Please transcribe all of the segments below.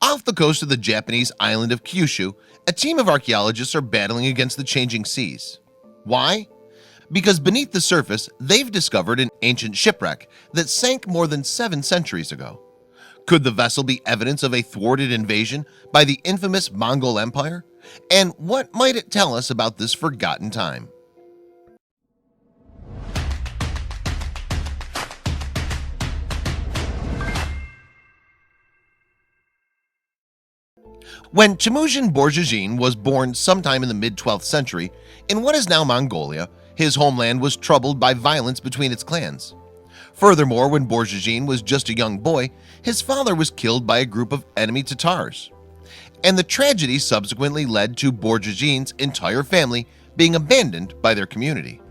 Off the coast of the Japanese island of Kyushu, a team of archaeologists are battling against the changing seas. Why? Because beneath the surface, they've discovered an ancient shipwreck that sank more than 7 centuries ago. Could the vessel be evidence of a thwarted invasion by the infamous Mongol Empire? And what might it tell us about this forgotten time? When Temujin Borjigin was born sometime in the mid-12th century in what is now Mongolia, his homeland was troubled by violence between its clans. Furthermore, when Borjigin was just a young boy, his father was killed by a group of enemy Tatars. And the tragedy subsequently led to Borjigin's entire family being abandoned by their community.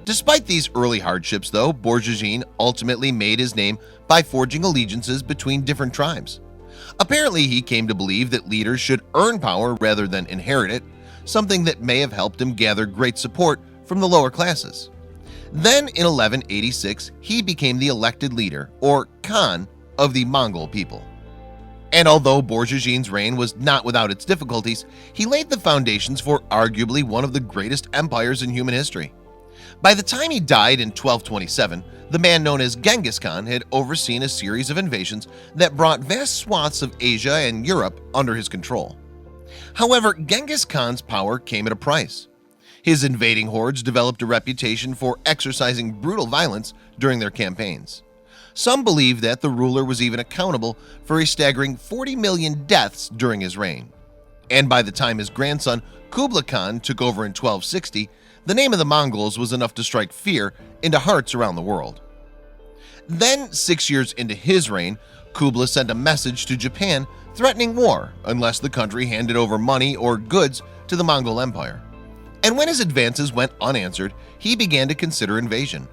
Despite these early hardships though, Borjigin ultimately made his name by forging allegiances between different tribes. Apparently he came to believe that leaders should earn power rather than inherit it, something that may have helped him gather great support from the lower classes. Then in 1186 he became the elected leader, or Khan, of the Mongol people. And although Borjigin's reign was not without its difficulties, he laid the foundations for arguably one of the greatest empires in human history. By the time he died in 1227, the man known as Genghis Khan had overseen a series of invasions that brought vast swaths of Asia and Europe under his control. However, Genghis Khan's power came at a price. His invading hordes developed a reputation for exercising brutal violence during their campaigns. Some believe that the ruler was even accountable for a staggering 40 million deaths during his reign. And by the time his grandson Kublai Khan took over in 1260, the name of the Mongols was enough to strike fear into hearts around the world. Then, 6 years into his reign, Kublai sent a message to Japan threatening war unless the country handed over money or goods to the Mongol Empire. And when his advances went unanswered, he began to consider invasion.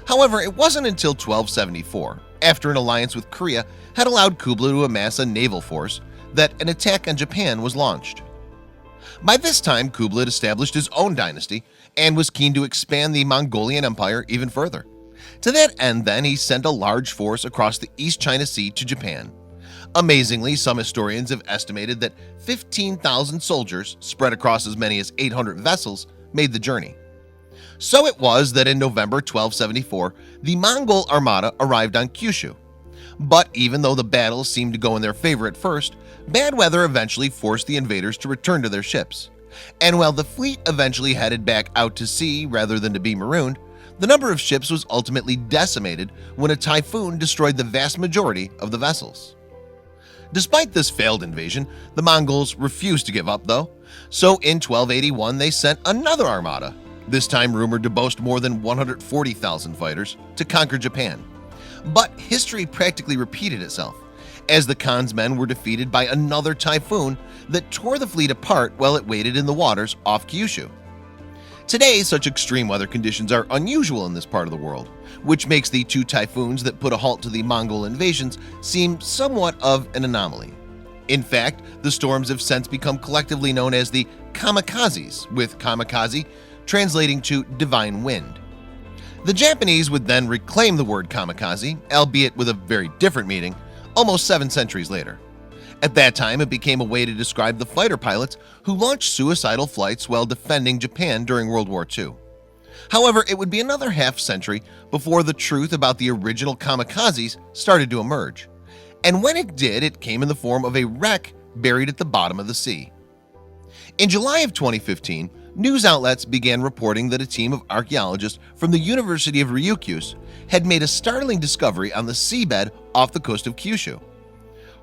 However, it wasn't until 1274, after an alliance with Korea had allowed Kublai to amass a naval force, that an attack on Japan was launched. By this time, Kublai had established his own dynasty and was keen to expand the Mongolian Empire even further. To that end, then, he sent a large force across the East China Sea to Japan. Amazingly, some historians have estimated that 15,000 soldiers, spread across as many as 800 vessels, made the journey. So it was that in November 1274, the Mongol armada arrived on Kyushu. But even though the battle seemed to go in their favor at first, bad weather eventually forced the invaders to return to their ships. And while the fleet eventually headed back out to sea rather than to be marooned, the number of ships was ultimately decimated when a typhoon destroyed the vast majority of the vessels. Despite this failed invasion, the Mongols refused to give up though. So in 1281 they sent another armada, this time rumored to boast more than 140,000 fighters, to conquer Japan. But history practically repeated itself, as the Khan's men were defeated by another typhoon that tore the fleet apart while it waited in the waters off Kyushu. Today, such extreme weather conditions are unusual in this part of the world, which makes the 2 typhoons that put a halt to the Mongol invasions seem somewhat of an anomaly. In fact, the storms have since become collectively known as the kamikazes, with kamikaze translating to divine wind. The Japanese would then reclaim the word kamikaze, albeit with a very different meaning, almost 7 centuries later. At that time, it became a way to describe the fighter pilots who launched suicidal flights while defending Japan during World War II. However, it would be another half-century before the truth about the original kamikazes started to emerge. And when it did, it came in the form of a wreck buried at the bottom of the sea. In July of 2015, news outlets began reporting that a team of archaeologists from the University of Ryukyus had made a startling discovery on the seabed off the coast of Kyushu.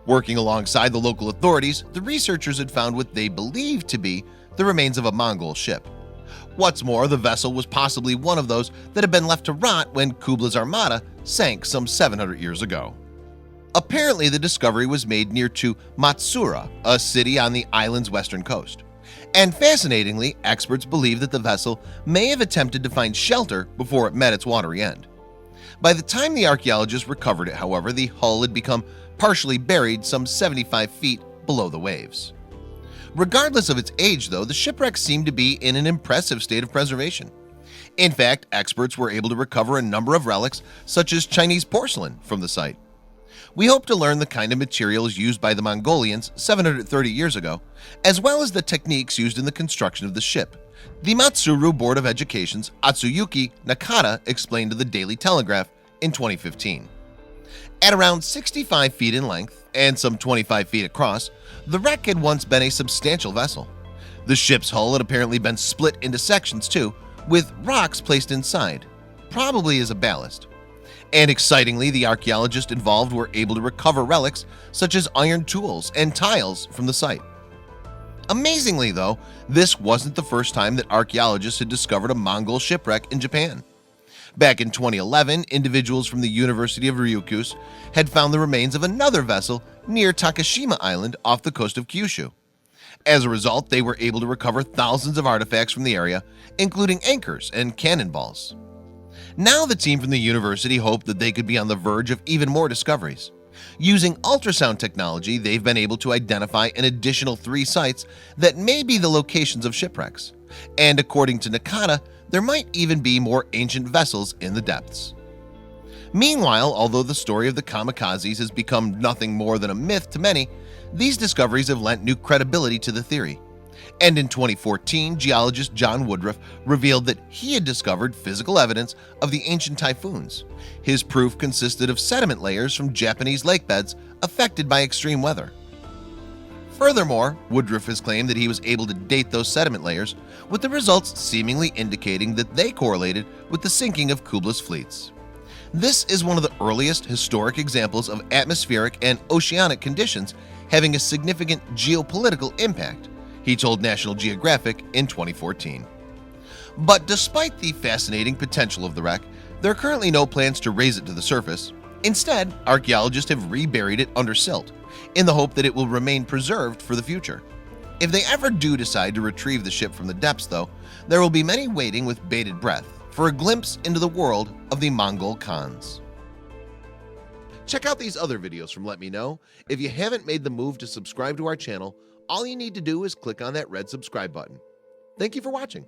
Working alongside the local authorities, the researchers had found what they believed to be the remains of a Mongol ship. What's more, the vessel was possibly one of those that had been left to rot when Kublai's armada sank some 700 years ago. Apparently, the discovery was made near to Matsura, a city on the island's western coast. And fascinatingly, experts believe that the vessel may have attempted to find shelter before it met its watery end. By the time the archaeologists recovered it, however, the hull had become partially buried some 75 feet below the waves. Regardless of its age, though, the shipwreck seemed to be in an impressive state of preservation. In fact, experts were able to recover a number of relics, such as Chinese porcelain, from the site. We hope to learn the kind of materials used by the Mongolians 730 years ago, as well as the techniques used in the construction of the ship. The Matsuru Board of Education's Atsuyuki Nakata explained to the Daily Telegraph in 2015. At around 65 feet in length and some 25 feet across, the wreck had once been a substantial vessel. The ship's hull had apparently been split into sections too, with rocks placed inside, probably as a ballast. And excitingly, the archaeologists involved were able to recover relics such as iron tools and tiles from the site. Amazingly though, this wasn't the first time that archaeologists had discovered a Mongol shipwreck in Japan. Back in 2011, individuals from the University of Ryukyus had found the remains of another vessel near Takashima Island off the coast of Kyushu. As a result, they were able to recover thousands of artifacts from the area, including anchors and cannonballs. Now the team from the university hoped that they could be on the verge of even more discoveries. Using ultrasound technology, they've been able to identify an additional 3 sites that may be the locations of shipwrecks. And according to Nakata, there might even be more ancient vessels in the depths. Meanwhile, although the story of the kamikazes has become nothing more than a myth to many, these discoveries have lent new credibility to the theory. And in 2014, geologist John Woodruff revealed that he had discovered physical evidence of the ancient typhoons. His proof consisted of sediment layers from Japanese lake beds affected by extreme weather. Furthermore, Woodruff has claimed that he was able to date those sediment layers, with the results seemingly indicating that they correlated with the sinking of Kubla's fleets. This is one of the earliest historic examples of atmospheric and oceanic conditions having a significant geopolitical impact, he told National Geographic in 2014. But despite the fascinating potential of the wreck, there are currently no plans to raise it to the surface. Instead, archaeologists have reburied it under silt, in the hope that it will remain preserved for the future. If they ever do decide to retrieve the ship from the depths though, there will be many waiting with bated breath for a glimpse into the world of the Mongol Khans. Check out these other videos from Let Me Know. If you haven't made the move to subscribe to our channel, all you need to do is click on that red subscribe button. Thank you for watching.